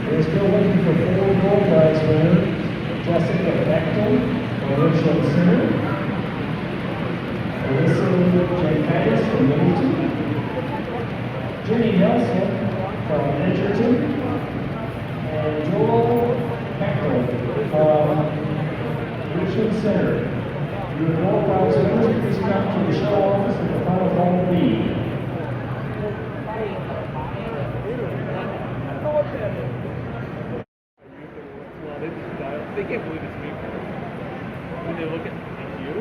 We're still looking for 4 gold prize winners. Jessica Bechtel, Original Center. Alyssa Jankitis from Livingston. Jenny Nelson from Edgerton. And Joel Bechtel from Richmond Center. Your gold prize winners, please come to the show office at the final hall B. They can't believe it's me when they look at you.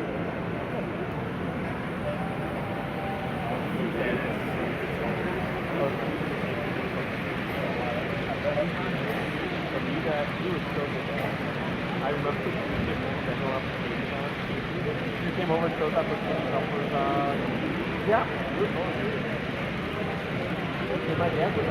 You were so good. I remember you came over and no application on. You came over and showed application numbers on. Yeah. You might have it.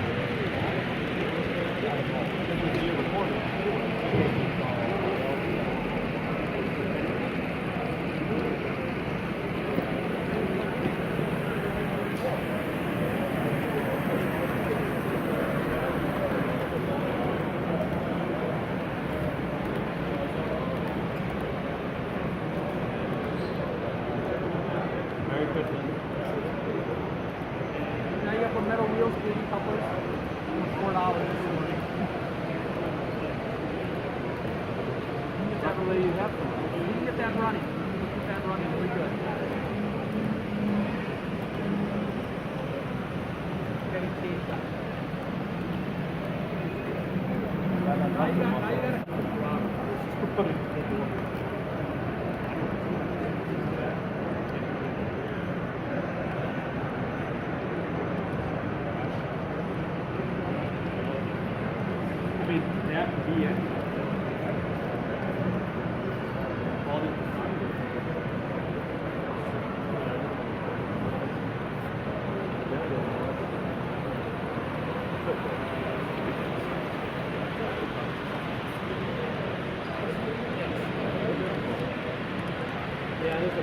Now you got the metal wheels, 80 couplers, $4 this morning. You can get that really, you can get that running. You can get that running really good. Getting caged up. Now you got it. That would be it. All the yeah, there's a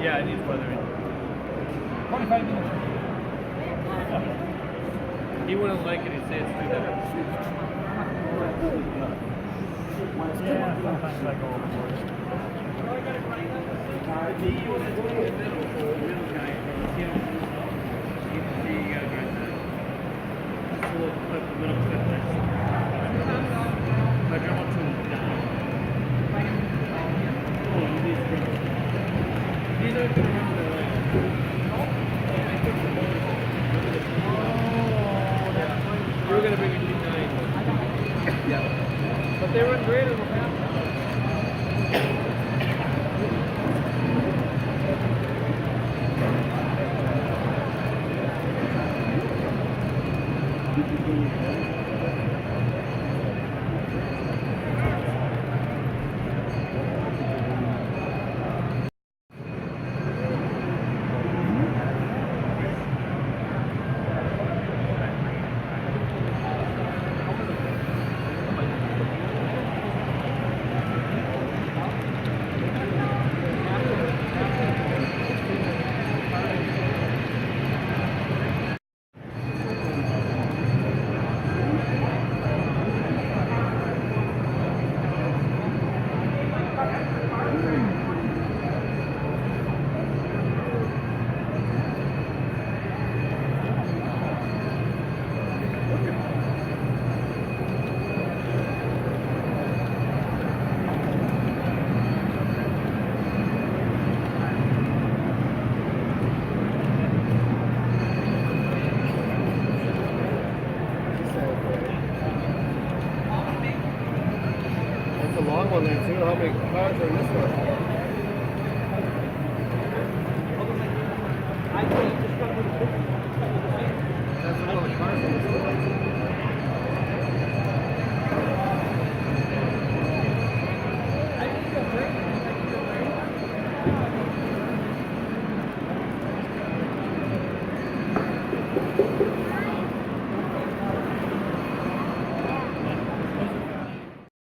Yeah, it needs weathering. 25 minutes. He wouldn't like it. He'd say it's too heavy. Yeah, sometimes I go overboard. You were gonna bring a G9. But they run great as a half. It's a long one there too. How many cars are in this one? I think